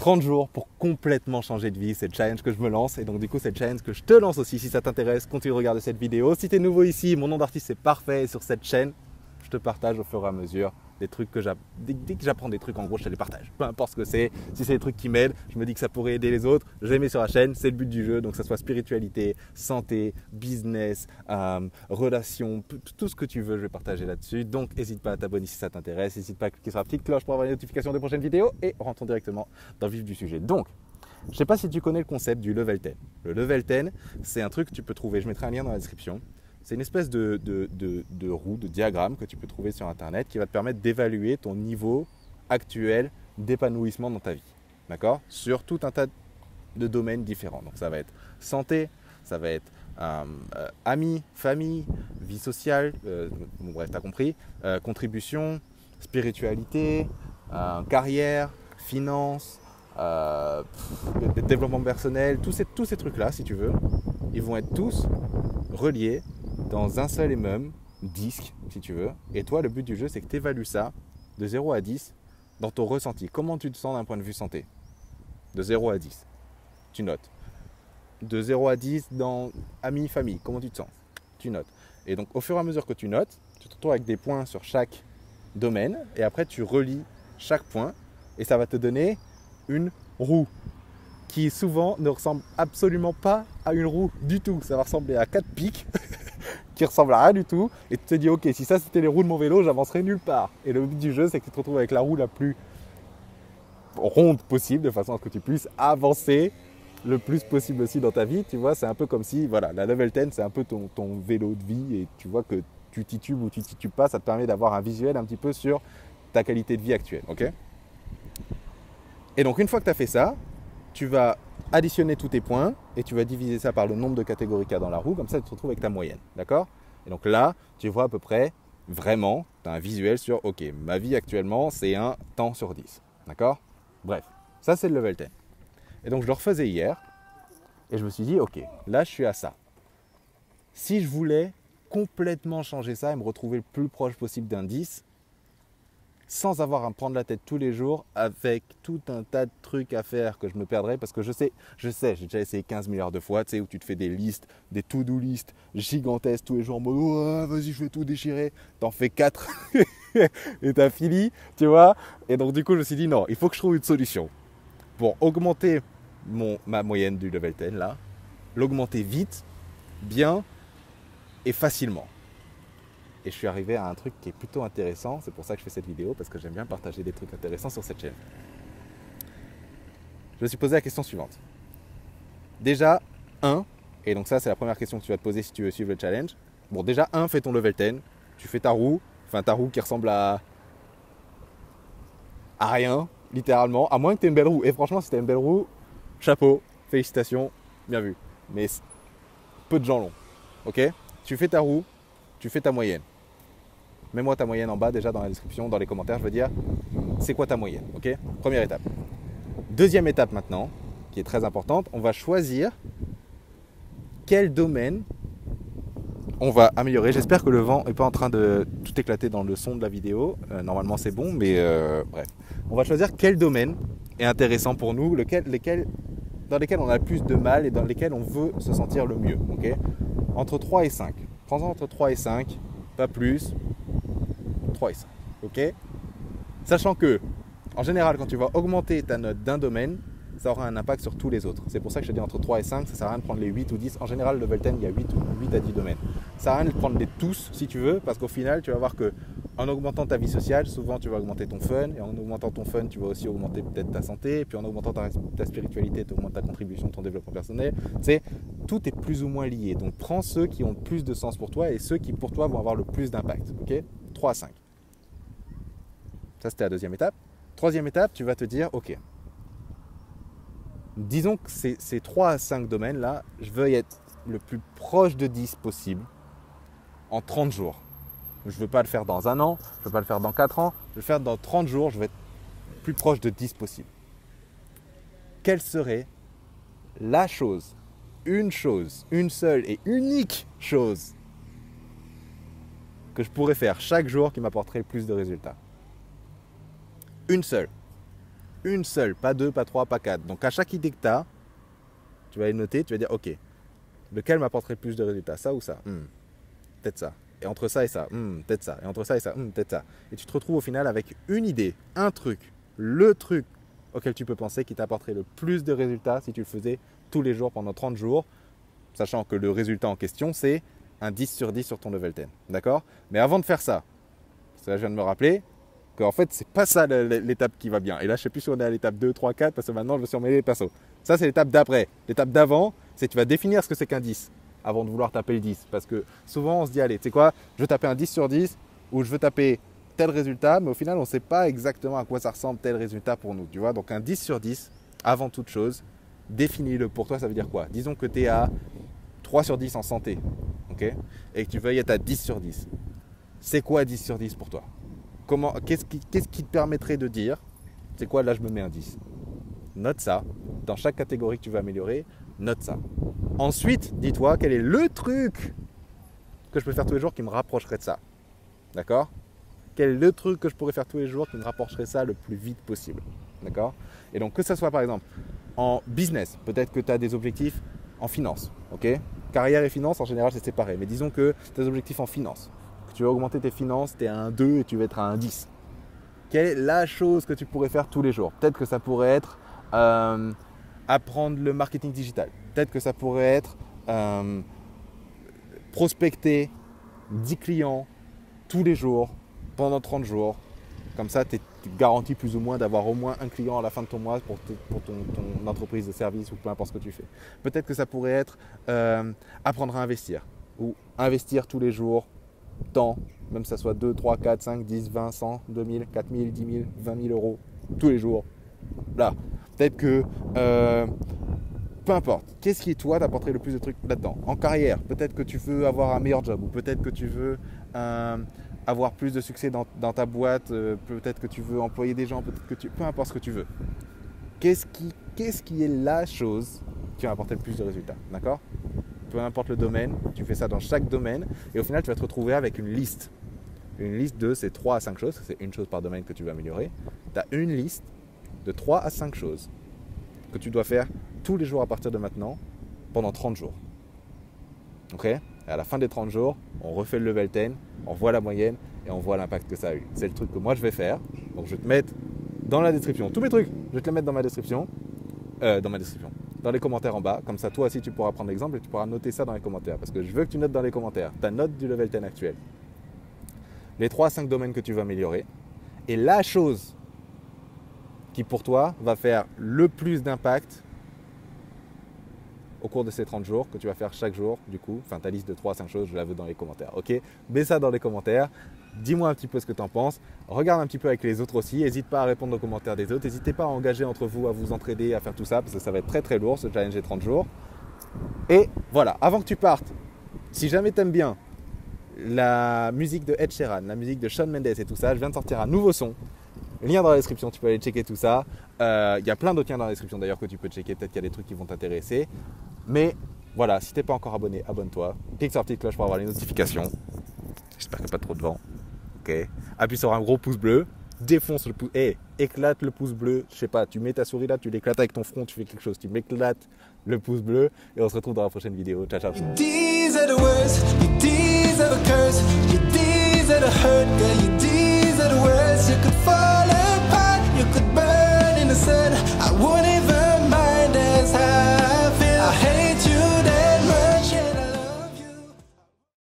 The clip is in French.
30 jours pour complètement changer de vie, c'est le challenge que je me lance et donc du coup c'est le challenge que je te lance aussi. Si ça t'intéresse, continue de regarder cette vidéo. Si tu es nouveau ici, mon nom d'artiste c'est Parfait et sur cette chaîne, je te partage au fur et à mesure des trucs que dès que j'apprends des trucs, en gros, je te les partage. Peu importe ce que c'est, si c'est des trucs qui m'aident, je me dis que ça pourrait aider les autres, je les mets sur la chaîne, c'est le but du jeu. Donc, que ça soit spiritualité, santé, business, relations, tout ce que tu veux, je vais partager là-dessus. Donc, n'hésite pas à t'abonner si ça t'intéresse, n'hésite pas à cliquer sur la petite cloche pour avoir les notifications des prochaines vidéos et rentrons directement dans le vif du sujet. Donc, je ne sais pas si tu connais le concept du level 10. Le level 10, c'est un truc que tu peux trouver, je mettrai un lien dans la description. C'est une espèce de roue, de diagramme que tu peux trouver sur Internet qui va te permettre d'évaluer ton niveau actuel d'épanouissement dans ta vie. D'accord ? Sur tout un tas de domaines différents. Donc ça va être santé, ça va être amis, famille, vie sociale, bon, bref, tu as compris, contribution, spiritualité, carrière, finance, développement personnel, tous ces trucs-là, si tu veux, ils vont être tous reliés dans un seul et même disque, si tu veux. Et toi, le but du jeu, c'est que tu évalues ça de 0 à 10 dans ton ressenti. Comment tu te sens d'un point de vue santé ? De 0 à 10. Tu notes. De 0 à 10 dans amis, famille. Comment tu te sens ? Tu notes. Et donc, au fur et à mesure que tu notes, tu te retrouves avec des points sur chaque domaine. Et après, tu relis chaque point. Et ça va te donner une roue qui souvent ne ressemble absolument pas à une roue du tout. Ça va ressembler à 4 pics qui ressemblent à rien du tout. Et tu te dis, ok, si ça c'était les roues de mon vélo, j'avancerais nulle part. Et le but du jeu, c'est que tu te retrouves avec la roue la plus ronde possible, de façon à ce que tu puisses avancer le plus possible aussi dans ta vie. Tu vois, c'est un peu comme si, voilà, la level 10, c'est un peu ton vélo de vie. Et tu vois que tu titubes ou tu titubes pas, ça te permet d'avoir un visuel un petit peu sur ta qualité de vie actuelle. Ok ? Et donc, une fois que tu as fait ça, tu vas additionner tous tes points et tu vas diviser ça par le nombre de catégories qu'il y a dans la roue. Comme ça, tu te retrouves avec ta moyenne. D'accord ? Et donc là, tu vois à peu près, vraiment, tu as un visuel sur, ok, ma vie actuellement, c'est un temps sur 10. D'accord ? Bref, ça, c'est le level 10. Et donc, je le refaisais hier et je me suis dit, ok, là, je suis à ça. Si je voulais complètement changer ça et me retrouver le plus proche possible d'un 10, sans avoir à me prendre la tête tous les jours avec tout un tas de trucs à faire que je me perdrais parce que je sais, j'ai déjà essayé 15 milliards de fois, tu sais, où tu te fais des listes, des to-do listes gigantesques tous les jours en mode oh, vas-y, je vais tout déchirer, t'en fais 4 et t'as fini, tu vois. Et donc du coup, je me suis dit non, il faut que je trouve une solution pour augmenter ma moyenne du level 10 là, l'augmenter vite, bien et facilement. Et je suis arrivé à un truc qui est plutôt intéressant. C'est pour ça que je fais cette vidéo, parce que j'aime bien partager des trucs intéressants sur cette chaîne. Je me suis posé la question suivante. Déjà, 1, et donc ça c'est la première question que tu vas te poser si tu veux suivre le challenge. Bon, déjà, 1, fais ton level 10. Tu fais ta roue qui ressemble à rien, littéralement. À moins que tu aies une belle roue. Et franchement, si tu as une belle roue, chapeau, félicitations, bien vu. Mais peu de gens l'ont. Ok ? Tu fais ta roue, tu fais ta moyenne. Mets-moi ta moyenne en bas déjà dans la description, dans les commentaires, je veux dire, c'est quoi ta moyenne, ok ? Première étape. Deuxième étape maintenant, qui est très importante, on va choisir quel domaine on va améliorer. J'espère que le vent n'est pas en train de tout éclater dans le son de la vidéo. Normalement c'est bon, mais bref. On va choisir quel domaine est intéressant pour nous, dans lesquels on a le plus de mal et dans lesquels on veut se sentir le mieux, ok ? Entre 3 et 5. Prends-en entre 3 et 5, pas plus. 3 et 5, ok ? Sachant que, en général, quand tu vas augmenter ta note d'un domaine, ça aura un impact sur tous les autres. C'est pour ça que je te dis entre 3 et 5, ça ne sert à rien de prendre les 8 ou 10. En général, le level 10, il y a 8 à 10 domaines. Ça ne sert à rien de prendre les tous, si tu veux, parce qu'au final, tu vas voir qu'en augmentant ta vie sociale, souvent tu vas augmenter ton fun, et en augmentant ton fun, tu vas aussi augmenter peut-être ta santé, et puis en augmentant ta spiritualité, tu augmentes ta contribution, ton développement personnel. Tout est plus ou moins lié. Donc prends ceux qui ont le plus de sens pour toi et ceux qui, pour toi, vont avoir le plus d'impact. Ok ? 3 à 5. Ça, c'était la deuxième étape. Troisième étape, tu vas te dire, ok, disons que ces 3 à 5 domaines-là, je veux y être le plus proche de 10 possible en 30 jours. Je ne veux pas le faire dans un an, je ne veux pas le faire dans 4 ans, je veux le faire dans 30 jours, je veux être plus proche de 10 possible. Quelle serait la chose, une seule et unique chose que je pourrais faire chaque jour qui m'apporterait le plus de résultats ? Une seule. une seule, pas deux, pas trois, pas quatre. Donc à chaque idée que tu as, tu vas les noter, tu vas dire ok, lequel m'apporterait plus de résultats, ça ou ça? Peut-être ça. Et entre ça et ça, peut-être ça. Et entre ça et ça, peut-être ça. Et tu te retrouves au final avec une idée, un truc, le truc auquel tu peux penser qui t'apporterait le plus de résultats si tu le faisais tous les jours pendant 30 jours, sachant que le résultat en question, c'est un 10 sur 10 sur ton level 10. D'accord? Mais avant de faire ça, parce que là, je viens de me rappeler qu'en fait, c'est pas ça l'étape qui va bien. Et là, je ne sais plus si on est à l'étape 2, 3, 4, parce que maintenant, je me suis emmêlé les pinceaux. Ça, c'est l'étape d'après. L'étape d'avant, c'est que tu vas définir ce que c'est qu'un 10 avant de vouloir taper le 10. Parce que souvent, on se dit, allez, tu sais quoi, je veux taper un 10 sur 10 ou je veux taper tel résultat, mais au final, on ne sait pas exactement à quoi ça ressemble tel résultat pour nous. Tu vois? Donc, un 10 sur 10, avant toute chose, définis-le. Pour toi, ça veut dire quoi? Disons que tu es à 3 sur 10 en santé, ok, et que tu veuilles être à 10 sur 10. C'est quoi 10 sur 10 pour toi? Qu'est-ce qui te permettrait de dire, c'est quoi, là, je me mets un 10? Note ça. Dans chaque catégorie que tu veux améliorer, note ça. Ensuite, dis-toi quel est le truc que je peux faire tous les jours qui me rapprocherait de ça. D'accord? Quel est le truc que je pourrais faire tous les jours qui me rapprocherait ça le plus vite possible. D'accord? Et donc, que ce soit par exemple en business, peut-être que tu as des objectifs en finance. Ok? Carrière et finance, en général, c'est séparé. Mais disons que tu as des objectifs en finance. Que tu veux augmenter tes finances, tu es à un 2 et tu veux être à un 10. Quelle est la chose que tu pourrais faire tous les jours? Peut-être que ça pourrait être apprendre le marketing digital. Peut-être que ça pourrait être prospecter 10 clients tous les jours pendant 30 jours. Comme ça, tu es garanti plus ou moins d'avoir au moins un client à la fin de ton mois pour ton entreprise de service ou peu importe ce que tu fais. Peut-être que ça pourrait être apprendre à investir ou investir tous les jours, tant, même que ça soit 2, 3, 4, 5, 10, 20, 100, 2000, 4000, 10 000, 20 000 euros tous les jours. Là, peut-être que, peu importe, qu'est-ce qui toi t'apporterait le plus de trucs là-dedans? En carrière, peut-être que tu veux avoir un meilleur job ou peut-être que tu veux avoir plus de succès dans ta boîte, peut-être que tu veux employer des gens, peut-être que peu importe ce que tu veux. Qu'est-ce qui est la chose qui va apporter le plus de résultats? D'accord? Peu importe le domaine, tu fais ça dans chaque domaine et au final tu vas te retrouver avec une liste. Une liste de ces 3 à 5 choses, c'est une chose par domaine que tu veux améliorer. Tu as une liste de 3 à 5 choses que tu dois faire tous les jours à partir de maintenant pendant 30 jours. Ok? Et à la fin des 30 jours, on refait le level 10, on voit la moyenne et on voit l'impact que ça a eu. C'est le truc que moi je vais faire. Donc je vais te mettre dans la description tous mes trucs. Je vais te les mettre dans ma description. Dans les commentaires en bas. Comme ça, toi aussi, tu pourras prendre l'exemple et tu pourras noter ça dans les commentaires. Parce que je veux que tu notes dans les commentaires ta note du level 10 actuel. Les 3 à 5 domaines que tu veux améliorer. Et la chose qui pour toi va faire le plus d'impact au cours de ces 30 jours que tu vas faire chaque jour, du coup, enfin ta liste de 3 à 5 choses, je la veux dans les commentaires, ok? Mets ça dans les commentaires, dis-moi un petit peu ce que tu en penses, regarde un petit peu avec les autres aussi, n'hésite pas à répondre aux commentaires des autres, n'hésitez pas à engager entre vous, à vous entraider, à faire tout ça, parce que ça va être très très lourd ce challenge des 30 jours. Et voilà, avant que tu partes, si jamais tu aimes bien la musique de Ed Sheeran, la musique de Shawn Mendes et tout ça, je viens de sortir un nouveau son. Lien dans la description, tu peux aller checker tout ça. Il y a plein d'autres liens dans la description d'ailleurs que tu peux checker. Peut-être qu'il y a des trucs qui vont t'intéresser. Mais voilà, si tu n'es pas encore abonné, abonne-toi. Clique sur la petite cloche pour avoir les notifications. J'espère qu'il n'y a pas trop de vent. Ok. Appuie sur un gros pouce bleu. Défonce le pouce. Éclate le pouce bleu. Je sais pas, tu mets ta souris là, tu l'éclates avec ton front, tu fais quelque chose. Tu m'éclates le pouce bleu. Et on se retrouve dans la prochaine vidéo. Ciao, ciao. These are the words, these are the curse, these are the hurt, these are the words you could fall apart, you could burn in the sun. I wouldn't